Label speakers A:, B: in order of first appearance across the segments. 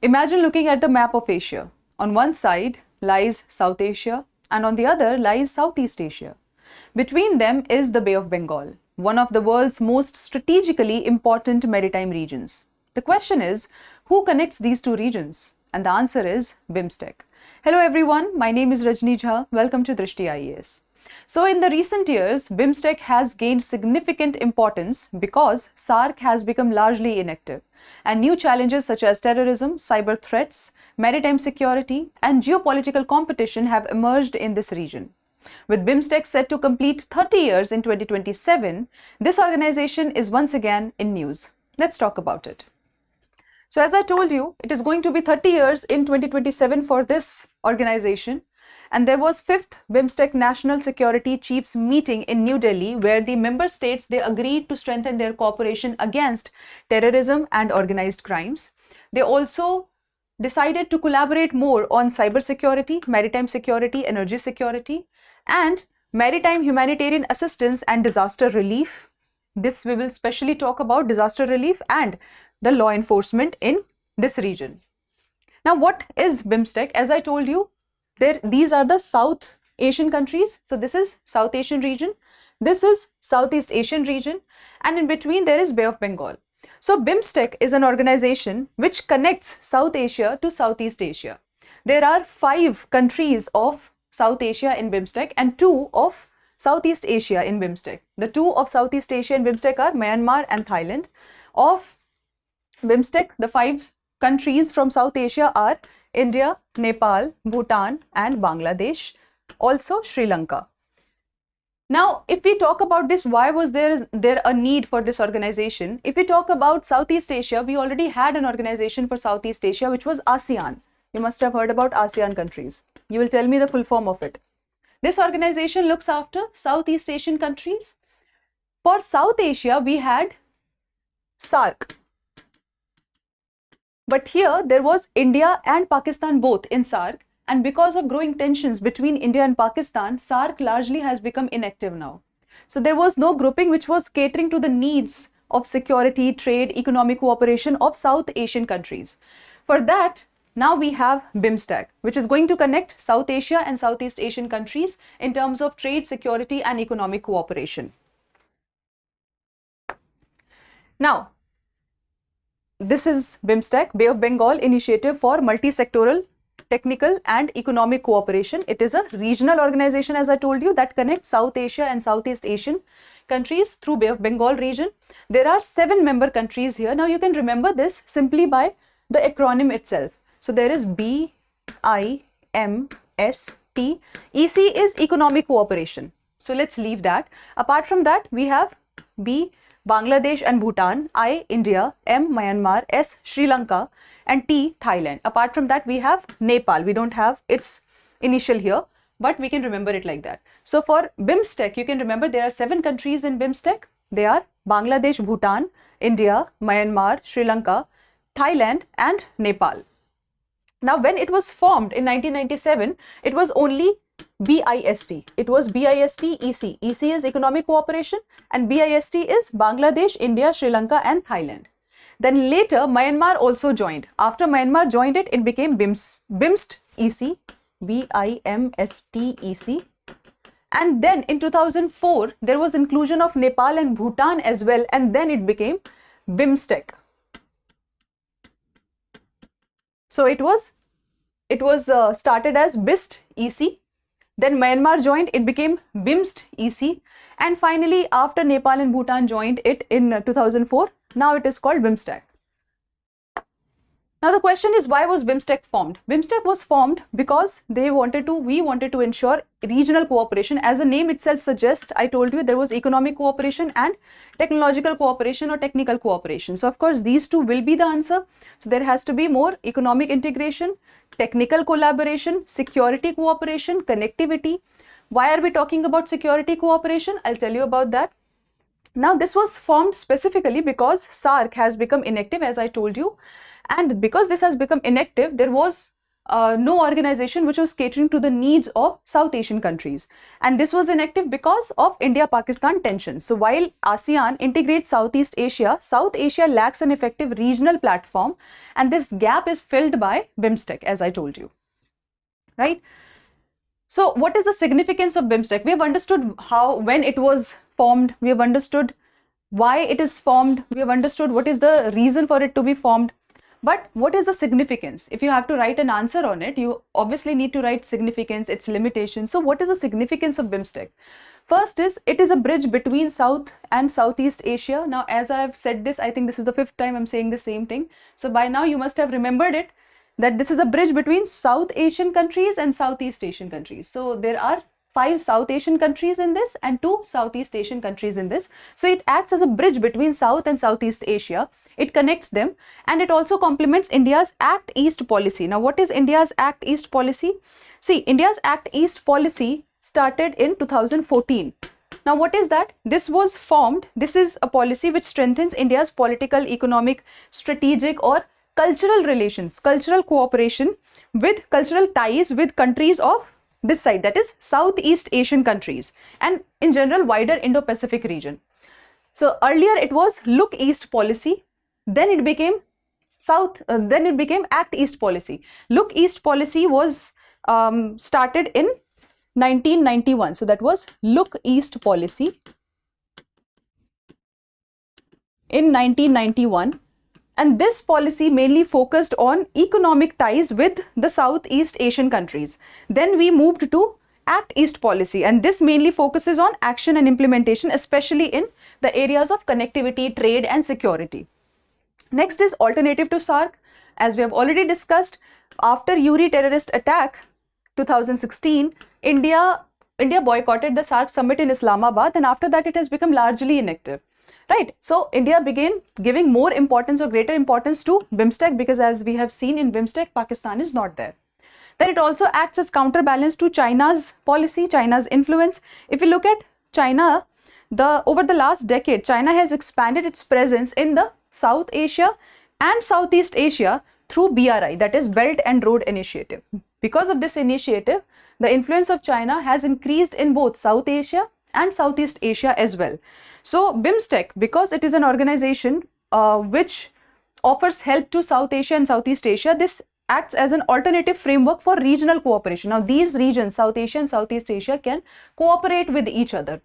A: Imagine looking at the map of Asia. On one side lies South Asia and on the other lies Southeast Asia. Between them is the Bay of Bengal, one of the world's most strategically important maritime regions. The question is, who connects these two regions? And the answer is BIMSTEC. Hello everyone, my name is Rajni Jha. Welcome to Drishti IAS. So in the recent years, BIMSTEC has gained significant importance because SAARC has become largely inactive and new challenges such as terrorism, cyber threats, maritime security and geopolitical competition have emerged in this region. With BIMSTEC set to complete 30 years in 2027, this organization is once again in news. Let's talk about it. So as I told you, it is going to be 30 years in 2027 for this organization. And there was 5th BIMSTEC National Security Chiefs meeting in New Delhi where the member states, they agreed to strengthen their cooperation against terrorism and organized crimes. They also decided to collaborate more on cyber security, maritime security, energy security, and maritime humanitarian assistance and disaster relief. This we will specially talk about disaster relief and the law enforcement in this region. Now, what is BIMSTEC? As I told you, these are the South Asian countries. So this is South Asian region. This is Southeast Asian region. And in between there is Bay of Bengal. So BIMSTEC is an organization which connects South Asia to Southeast Asia. There are 5 countries of South Asia in BIMSTEC and 2 of Southeast Asia in BIMSTEC. The 2 of Southeast Asia in BIMSTEC are Myanmar and Thailand. Of BIMSTEC, the 5 countries from South Asia are India, Nepal, Bhutan and Bangladesh, also Sri Lanka. Now, if we talk about this, why was there a need for this organization? If we talk about Southeast Asia, we already had an organization for Southeast Asia, which was ASEAN. You must have heard about ASEAN countries. You will tell me the full form of it. This organization looks after Southeast Asian countries. For South Asia, we had SAARC. But here there was India and Pakistan both in SAARC, and because of growing tensions between India and Pakistan, SAARC largely has become inactive now. So there was no grouping which was catering to the needs of security, trade, economic cooperation of South Asian countries. For that, now we have BIMSTEC, which is going to connect South Asia and Southeast Asian countries in terms of trade, security and economic cooperation. Now, this is BIMSTEC, Bay of Bengal Initiative for Multi-Sectoral, Technical and Economic Cooperation. It is a regional organization, as I told you, that connects South Asia and Southeast Asian countries through Bay of Bengal region. There are 7 member countries here. Now you can remember this simply by the acronym itself. So there is BIMST. EC is Economic Cooperation. So let's leave that. Apart from that, we have B, Bangladesh and Bhutan, I, India, M, Myanmar, S, Sri Lanka and T, Thailand. Apart from that, we have Nepal. We don't have its initial here, but we can remember it like that. So for BIMSTEC, you can remember there are 7 countries in BIMSTEC. They are Bangladesh, Bhutan, India, Myanmar, Sri Lanka, Thailand and Nepal. Now, when it was formed in 1997, it was only BIST. It was BIST EC. EC is Economic Cooperation and BIST is Bangladesh, India, Sri Lanka and Thailand. Then later Myanmar also joined. After Myanmar joined it, it became BIMST EC, BIMST EC. And then in 2004, there was inclusion of Nepal and Bhutan as well, and then it became BIMSTEC. So it was started as BIST EC. Then Myanmar joined, it became BIMST EC. And finally, after Nepal and Bhutan joined it in 2004, now it is called BIMSTEC. Now the question is, why was BIMSTEC formed? BIMSTEC was formed because we wanted to ensure regional cooperation. As the name itself suggests, I told you there was economic cooperation and technological cooperation or technical cooperation. So of course, these two will be the answer. So there has to be more economic integration, technical collaboration, security cooperation, connectivity. Why are we talking about security cooperation? I'll tell you about that. Now this was formed specifically because SAARC has become inactive, as I told you. And because this has become inactive, there was no organization which was catering to the needs of South Asian countries. And this was inactive because of India-Pakistan tensions. So while ASEAN integrates Southeast Asia, South Asia lacks an effective regional platform, and this gap is filled by BIMSTEC, as I told you, right? So what is the significance of BIMSTEC? We have understood when it was formed, we have understood why it is formed, we have understood what is the reason for it to be formed. But what is the significance? If you have to write an answer on it, you obviously need to write significance, its limitations. So what is the significance of BIMSTEC? First is, it is a bridge between South and Southeast Asia. Now, as I have said this, I think this is the 5th time I'm saying the same thing. So by now you must have remembered it, that this is a bridge between South Asian countries and Southeast Asian countries. So there are 5 South Asian countries in this and 2 Southeast Asian countries in this. So it acts as a bridge between South and Southeast Asia. It connects them, and it also complements India's Act East policy. Now, what is India's Act East policy? See, India's Act East policy started in 2014. Now, what is that? This was formed, this is a policy which strengthens India's political, economic, strategic or cultural relations, cultural cooperation with cultural ties with countries of this side, that is Southeast Asian countries, and in general wider Indo-Pacific region. So earlier it was Look East policy, then it became Act East policy. Look East policy was started in 1991. So that was Look East policy in 1991. And this policy mainly focused on economic ties with the Southeast Asian countries. Then we moved to Act East policy, and this mainly focuses on action and implementation, especially in the areas of connectivity, trade and security. Next is alternative to SAARC. As we have already discussed, after Uri terrorist attack 2016, India boycotted the SAARC summit in Islamabad, and after that it has become largely inactive. Right, so India began giving more importance or greater importance to BIMSTEC, because as we have seen in BIMSTEC, Pakistan is not there. Then it also acts as counterbalance to China's policy, China's influence. If you look at China, over the last decade, China has expanded its presence in the South Asia and Southeast Asia through BRI, that is Belt and Road Initiative. Because of this initiative, the influence of China has increased in both South Asia and Southeast Asia as well. So BIMSTEC, because it is an organization which offers help to South Asia and Southeast Asia, this acts as an alternative framework for regional cooperation. Now these regions, South Asia and Southeast Asia, can cooperate with each other.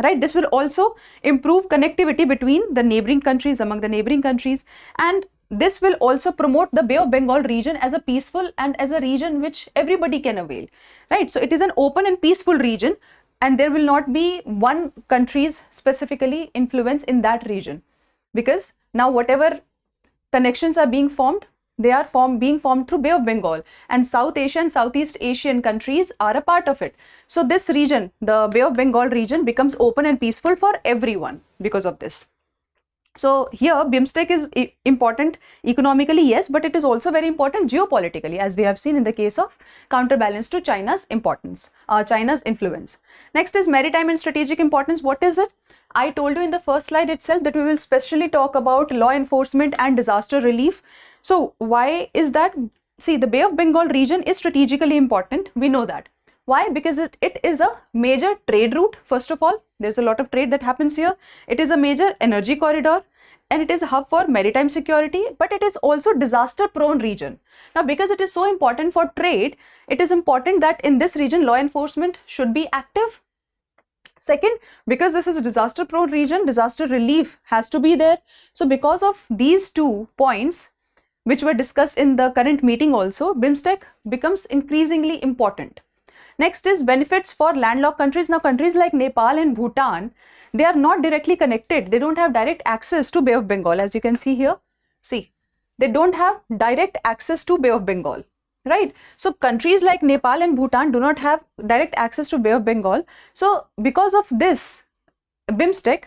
A: Right, this will also improve connectivity between the neighboring countries, among the neighboring countries, and this will also promote the Bay of Bengal region as a peaceful and as a region which everybody can avail. Right, so it is an open and peaceful region, and there will not be one country's specifically influence in that region, because now whatever connections are being formed, they are being formed through Bay of Bengal, and South Asian and Southeast Asian countries are a part of it. So this region, the Bay of Bengal region, becomes open and peaceful for everyone because of this. So here BIMSTEC is important economically, yes, but it is also very important geopolitically, as we have seen in the case of counterbalance to China's importance, China's influence. Next is maritime and strategic importance. What is it? I told you in the first slide itself that we will specially talk about law enforcement and disaster relief. So why is that? See, the Bay of Bengal region is strategically important. We know that. Why? Because it is a major trade route. First of all, there's a lot of trade that happens here. It is a major energy corridor, and it is a hub for maritime security, but it is also disaster prone region. Now, because it is so important for trade, it is important that in this region law enforcement should be active. Second, because this is a disaster prone region, disaster relief has to be there. So because of these 2 points, which were discussed in the current meeting also, BIMSTEC becomes increasingly important. Next is benefits for landlocked countries. Now countries like Nepal and Bhutan, they are not directly connected. They don't have direct access to Bay of Bengal, as you can see here. See, they don't have direct access to Bay of Bengal, right? So countries like Nepal and Bhutan do not have direct access to Bay of Bengal. So because of this, BIMSTEC,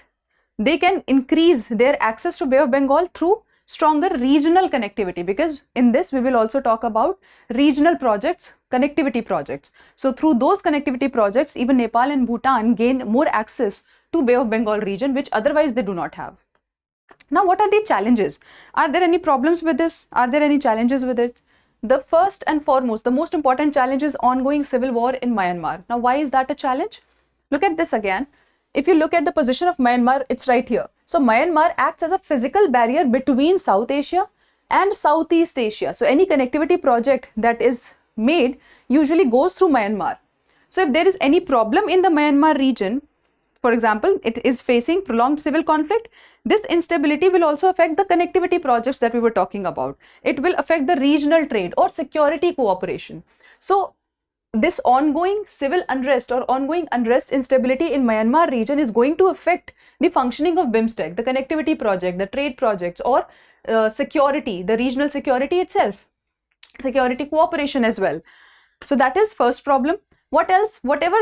A: they can increase their access to Bay of Bengal through stronger regional connectivity, because in this we will also talk about regional projects, connectivity projects. So through those connectivity projects, even Nepal and Bhutan gain more access to Bay of Bengal region, which otherwise they do not have. Now, what are the challenges? Are there any problems with this? Are there any challenges with it? the first and foremost, the most important challenge is ongoing civil war in Myanmar. Now, why is that a challenge? Look at this again. If you look at the position of Myanmar, it's right here. So Myanmar acts as a physical barrier between South Asia and Southeast Asia. So any connectivity project that is made usually goes through Myanmar. So if there is any problem in the Myanmar region, for example, it is facing prolonged civil conflict, this instability will also affect the connectivity projects that we were talking about. It will affect the regional trade or security cooperation. So this ongoing civil unrest or ongoing unrest instability in Myanmar region is going to affect the functioning of BIMSTEC, the connectivity project, the trade projects, or security, the regional security itself, security cooperation as well. So that is first problem. What else? Whatever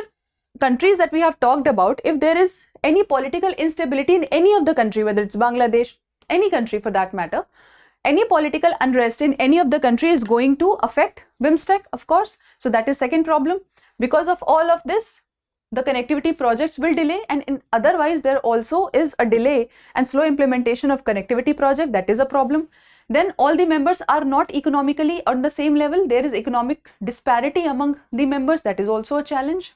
A: countries that we have talked about, if there is any political instability in any of the country, whether it's Bangladesh, any country for that matter, any political unrest in any of the country is going to affect BIMSTEC, of course. So that is second problem. Because of all of this, the connectivity projects will delay, and otherwise there also is a delay and slow implementation of connectivity project. That is a problem. Then all the members are not economically on the same level. There is economic disparity among the members. That is also a challenge.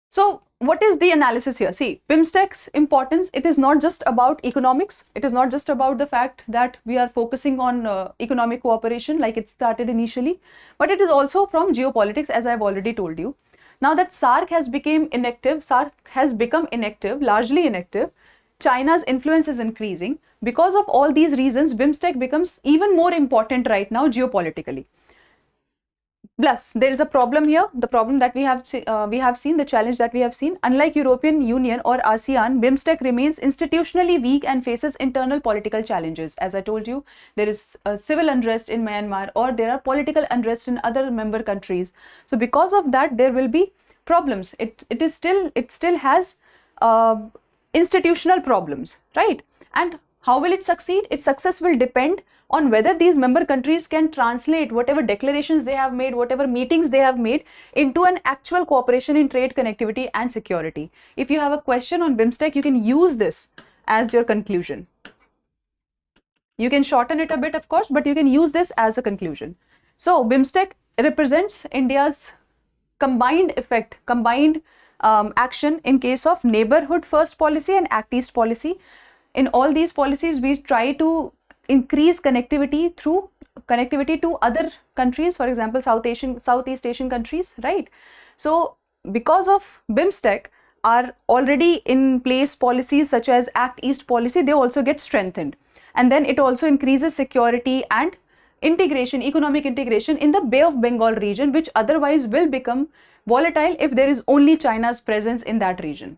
A: So what is the analysis here? See, BIMSTEC's importance, it is not just about economics. It is not just about the fact that we are focusing on economic cooperation like it started initially, but it is also from geopolitics, as I've already told you. Now that SARC has become inactive, largely inactive, China's influence is increasing. Because of all these reasons, BIMSTEC becomes even more important right now geopolitically. Plus, there is a problem here, the problem that we have seen, the challenge that we have seen. Unlike European Union or ASEAN, BIMSTEC remains institutionally weak and faces internal political challenges. As I told you, there is civil unrest in Myanmar, or there are political unrest in other member countries. So because of that, there will be problems. It still has institutional problems, right? And how will it succeed? Its success will depend on whether these member countries can translate whatever declarations they have made, whatever meetings they have made, into an actual cooperation in trade, connectivity and security. If you have a question on BIMSTEC, you can use this as your conclusion. You can shorten it a bit, of course, but you can use this as a conclusion. So BIMSTEC represents India's combined effect, combined action in case of Neighbourhood First policy and Act East policy. In all these policies, we try to increase connectivity through connectivity to other countries, for example, Southeast Asian countries, right? So because of BIMSTEC, are already in place policies such as Act East policy, they also get strengthened. And then it also increases security and integration, economic integration in the Bay of Bengal region, which otherwise will become volatile if there is only China's presence in that region.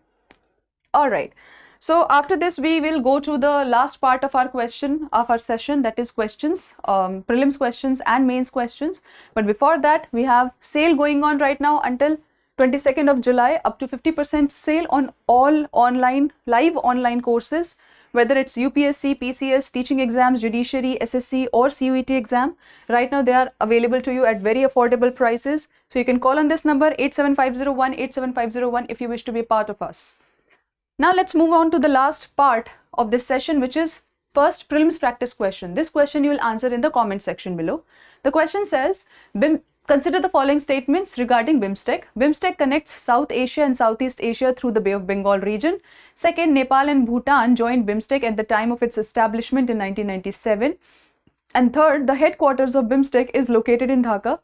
A: All right. So after this, we will go to the last part of our session, that is questions, prelims questions and mains questions. But before that, we have sale going on right now until 22nd of July, up to 50% sale on all live online courses, whether it's UPSC, PCS, teaching exams, judiciary, SSC or CUET exam. Right now, they are available to you at very affordable prices. So you can call on this number 87501 87501 if you wish to be a part of us. Now let's move on to the last part of this session, which is first prelims practice question. This question you will answer in the comment section below. The question says, consider the following statements regarding BIMSTEC. BIMSTEC connects South Asia and Southeast Asia through the Bay of Bengal region. Second, Nepal and Bhutan joined BIMSTEC at the time of its establishment in 1997. And third, the headquarters of BIMSTEC is located in Dhaka,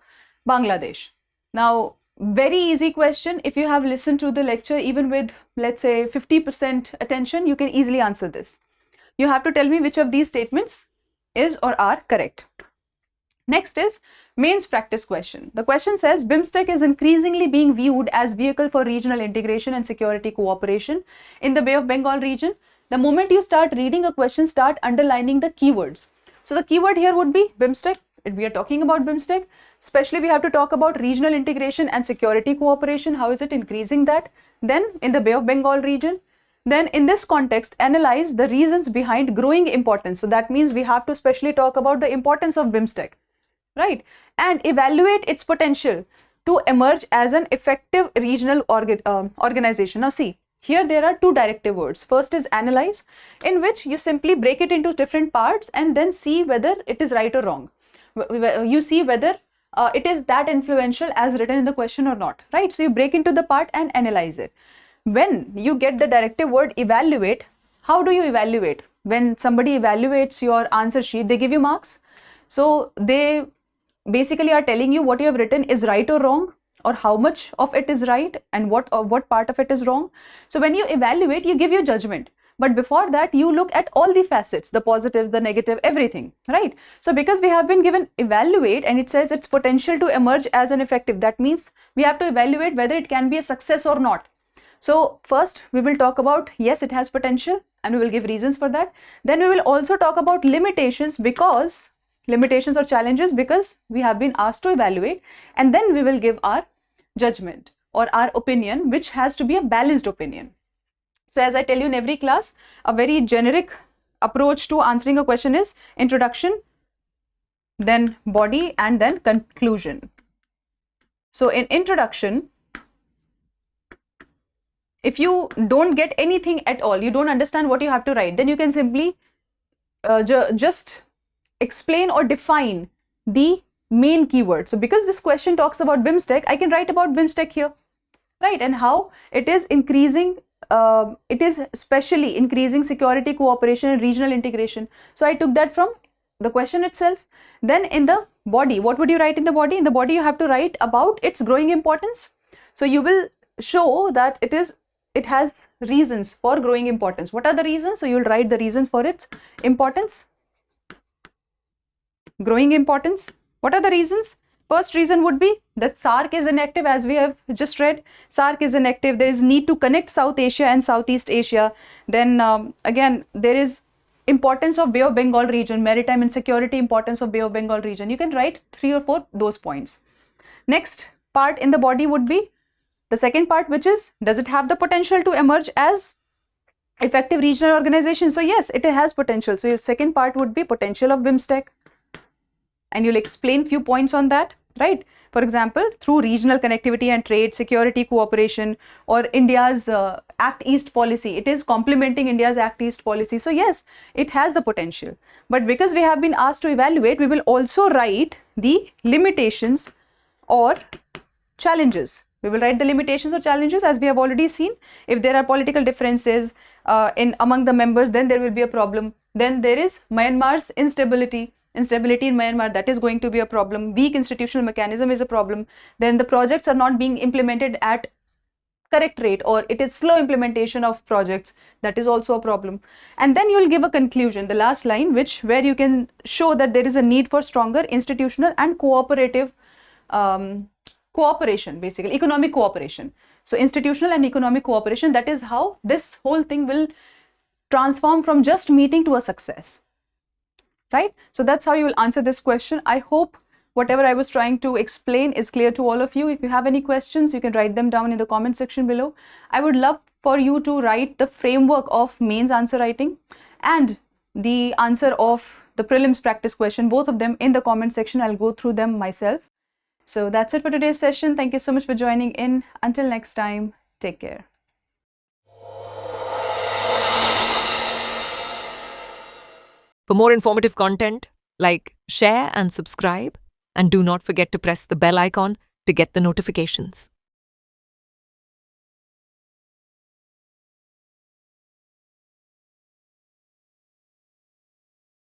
A: Bangladesh. Now, very easy question. If you have listened to the lecture, even with, let's say, 50% attention, you can easily answer this. You have to tell me which of these statements is or are correct. Next is mains practice question. The question says, BIMSTEC is increasingly being viewed as vehicle for regional integration and security cooperation in the Bay of Bengal region. The moment you start reading a question, start underlining the keywords. So the keyword here would be BIMSTEC. We are talking about BIMSTEC. Especially we have to talk about regional integration and security cooperation. How is it increasing that? Then in the Bay of Bengal region. Then in this context, analyze the reasons behind growing importance. So that means we have to especially talk about the importance of BIMSTEC, right? And evaluate its potential to emerge as an effective regional organization. Now see, Here there are two directive words. First is analyze, in which you simply break it into different parts and then see whether it is right or wrong. You see whether it is that influential as written in the question or not, right? So you break into the part and analyze it. When you get the directive word evaluate, how do you evaluate? When somebody evaluates your answer sheet, they give you marks. So they basically are telling you what you have written is right or wrong, or how much of it is right and what part of it is wrong. So when you evaluate, you give your judgment. But before that, you look at all the facets, the positive, the negative, everything, right? So because we have been given evaluate and it says its potential to emerge as an effective, that means we have to evaluate whether it can be a success or not. So first we will talk about, yes, it has potential, and we will give reasons for that. Then we will also talk about limitations, because limitations or challenges, because we have been asked to evaluate, and then we will give our judgment or our opinion, which has to be a balanced opinion. So as I tell you in every class, a very generic approach to answering a question is introduction, then body, and then conclusion. So in introduction, if you don't get anything at all, you don't understand what you have to write, then you can simply just explain or define the main keyword. So because this question talks about BIMSTEC, I can write about BIMSTEC here, right? And how it is increasing, it is especially increasing security, cooperation and regional integration. So I took that from the question itself. Then in the body, what would you write in the body? In the body, you have to write about its growing importance. So you will show that it has reasons for growing importance. What are the reasons? So you'll write the reasons for its importance, growing importance. What are the reasons? First reason would be that SAARC is inactive, as we have just read. SAARC is inactive. There is need to connect South Asia and Southeast Asia. Then again, there is importance of Bay of Bengal region, maritime and security importance of Bay of Bengal region. You can write 3 or 4 those points. Next part in the body would be the second part, which is, does it have the potential to emerge as effective regional organization? So yes, it has potential. So your second part would be potential of BIMSTEC, and you'll explain few points on that, right? For example, through regional connectivity and trade, security, cooperation, or India's Act East policy. It is complementing India's Act East policy. So yes, it has the potential. But because we have been asked to evaluate, we will also write the limitations or challenges. We will write the limitations or challenges, as we have already seen. If there are political differences among the members, then there will be a problem. Then there is Myanmar's instability in Myanmar, that is going to be a problem. Weak institutional mechanism is a problem. Then the projects are not being implemented at correct rate, or it is slow implementation of projects, that is also a problem. And then you will give a conclusion, the last line, where you can show that there is a need for stronger institutional and cooperative cooperation, basically economic cooperation. So institutional and economic cooperation, that is how this whole thing will transform from just meeting to a success, right? So that's how you will answer this question. I hope whatever I was trying to explain is clear to all of you. If you have any questions, you can write them down in the comment section below. I would love for you to write the framework of mains answer writing and the answer of the prelims practice question, both of them in the comment section. I'll go through them myself. So that's it for today's session. Thank you so much for joining in. Until next time, take care.
B: For more informative content, like, share and subscribe, and do not forget to press the bell icon to get the notifications.